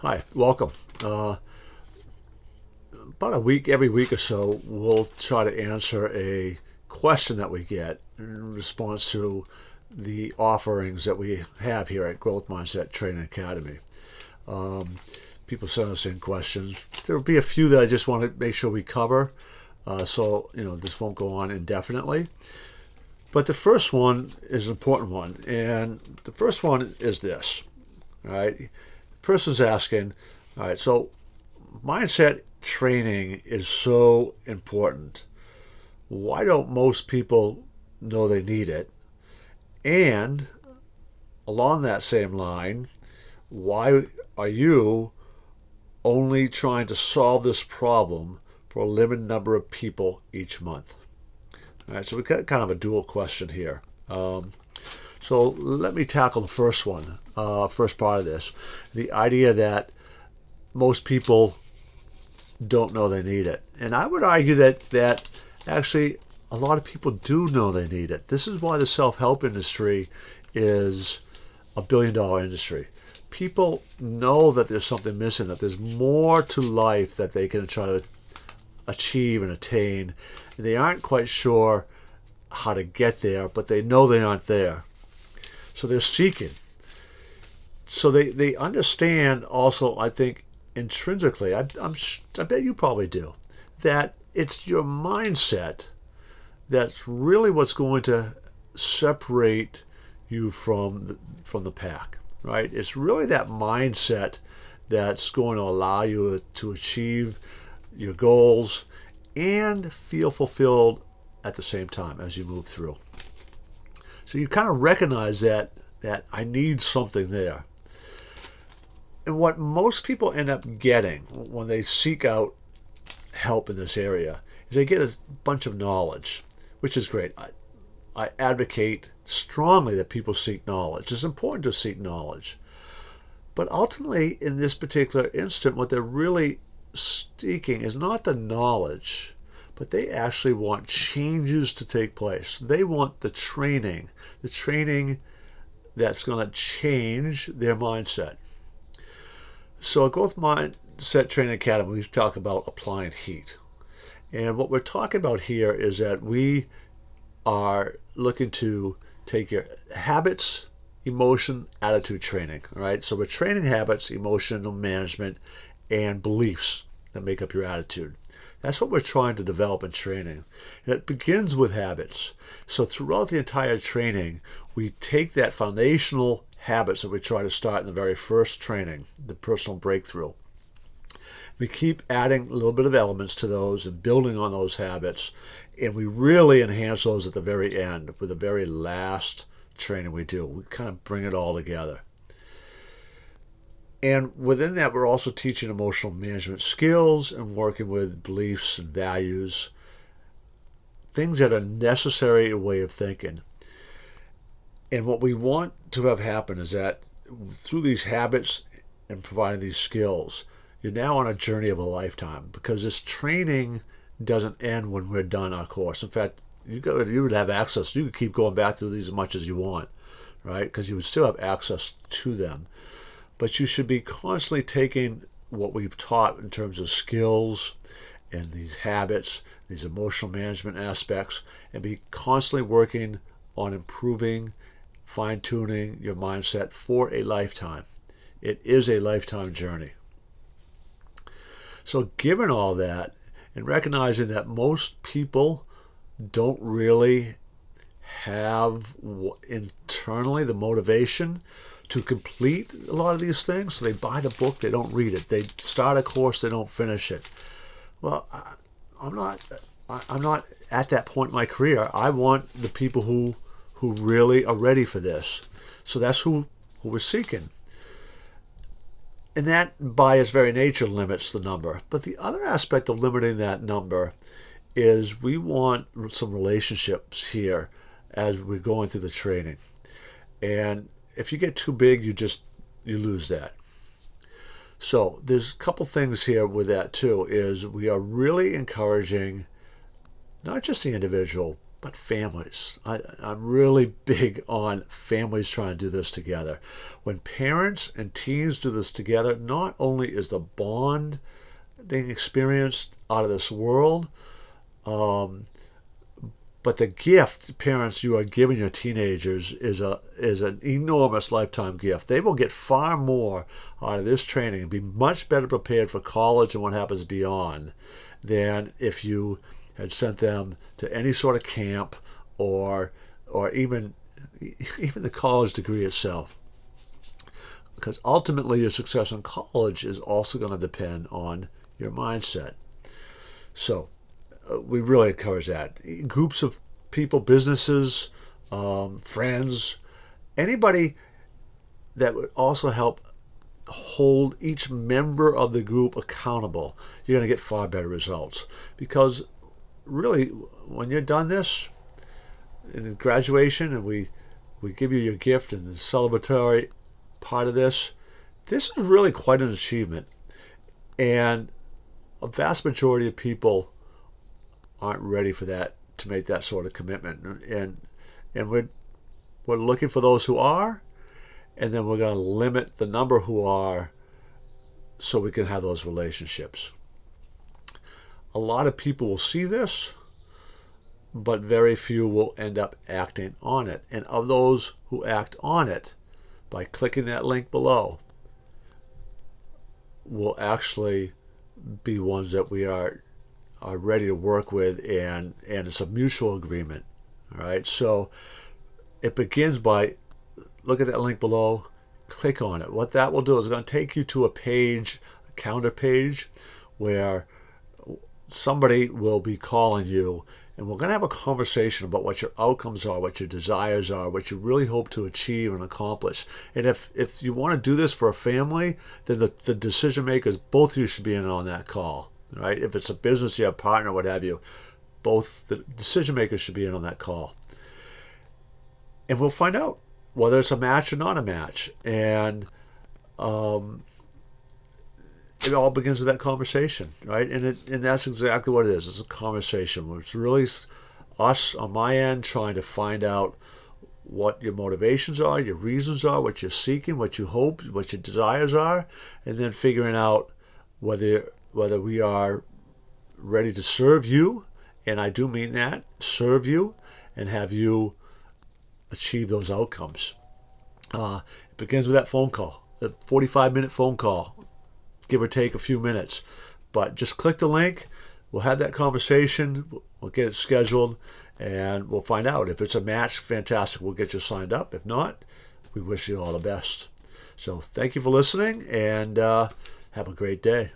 Hi, welcome. About every week or so, we'll try to answer a question that we get in response to the offerings that we have here at Growth Mindset Training Academy. Um, People send us in questions. There will be a few that I just want to make sure we cover, so this won't go on indefinitely. But the first one is an important one, and the first one is this. All right, the person's asking, all right, so mindset training is so important. Why don't most people know they need it? And along that same line, why are you only trying to solve this problem for a limited number of people each month? All right, so we've got kind of a dual question here. So let me tackle the first one, first part of this. The idea that most people don't know they need it. And I would argue that actually a lot of people do know they need it. This is why the self-help industry is a $1 billion industry. People know that there's something missing, that there's more to life that they can try to achieve and attain. They aren't quite sure how to get there, but they know they aren't there. So they're seeking. So they understand also, I think, intrinsically, I bet you probably do, that it's your mindset that's really what's going to separate you from the pack, right? It's really that mindset that's going to allow you to achieve your goals and feel fulfilled at the same time as you move through. So you kind of recognize that I need something there. And what most people end up getting when they seek out help in this area is they get a bunch of knowledge, which is great. I advocate strongly that people seek knowledge. It's important to seek knowledge. But ultimately, in this particular instant, what they're really seeking is not the knowledge, but they actually want changes to take place. They want the training that's going to change their mindset. So at Growth Mindset Training Academy, we talk about applying heat. And what we're talking about here is that we are looking to take your habits, emotion, attitude training. All right. So we're training habits, emotional management, and beliefs that make up your attitude. That's what we're trying to develop in training. And it begins with habits. So throughout the entire training, we take that foundational habits that we try to start in the very first training, the personal breakthrough. We keep adding a little bit of elements to those and building on those habits, and we really enhance those at the very end with the very last training we do. We kind of bring it all together. And within that, we're also teaching emotional management skills and working with beliefs and values, things that are necessary a way of thinking. And what we want to have happen is that through these habits and providing these skills, you're now on a journey of a lifetime, because this training doesn't end when we're done our course. In fact, you would have access. You could keep going back through these as much as you want, right? Because you would still have access to them. But you should be constantly taking what we've taught in terms of skills and these habits, these emotional management aspects, and be constantly working on improving, fine-tuning your mindset for a lifetime. It is a lifetime journey. So given all that, and recognizing that most people don't really have internally the motivation to complete a lot of these things, so they buy the book, they don't read it. They start a course, they don't finish it. Well, I'm not at that point in my career. I want the people who really are ready for this. So that's who we're seeking. And that, by its very nature, limits the number. But the other aspect of limiting that number is we want some relationships here as we're going through the training. And if you get too big, you lose that. So there's a couple things here with that too, is we are really encouraging not just the individual, but families. I'm really big on families trying to do this together. When parents and teens do this together, not only is the bonding experience out of this world, but the gift, parents, you are giving your teenagers is an enormous lifetime gift. They will get far more out of this training and be much better prepared for college and what happens beyond than if you had sent them to any sort of camp or even the college degree itself. Because ultimately your success in college is also going to depend on your mindset. So we really encourage that. Groups of people, businesses, friends, anybody that would also help hold each member of the group accountable, you're going to get far better results. Because really, when you're done this, in graduation, and we give you your gift and the celebratory part of this is really quite an achievement. And a vast majority of people aren't ready for that, to make that sort of commitment, and we're looking for those who are, and then we're going to limit the number who are so we can have those relationships. A lot of people will see this, but very few will end up acting on it. And of those who act on it, by clicking that link below, will actually be ones that we are ready to work with, and it's a mutual agreement. All right, so it begins by look at that link below, click on it. What that will do is it's going to take you to a page, a calendar page, where somebody will be calling you, and we're going to have a conversation about what your outcomes are, what your desires are, what you really hope to achieve and accomplish. And if you want to do this for a family, then the decision makers, both of you, should be in on that call. Right? If it's a business, you have a partner, what have you, both the decision makers should be in on that call. And we'll find out whether it's a match or not a match. And it all begins with that conversation, right? And that's exactly what it is. It's a conversation. It's really us on my end trying to find out what your motivations are, your reasons are, what you're seeking, what you hope, what your desires are, and then figuring out whether we are ready to serve you, and I do mean that, serve you, and have you achieve those outcomes. It begins with that phone call, the 45-minute phone call, give or take a few minutes. But just click the link, we'll have that conversation, we'll get it scheduled, and we'll find out. If it's a match, fantastic, we'll get you signed up. If not, we wish you all the best. So thank you for listening, and have a great day.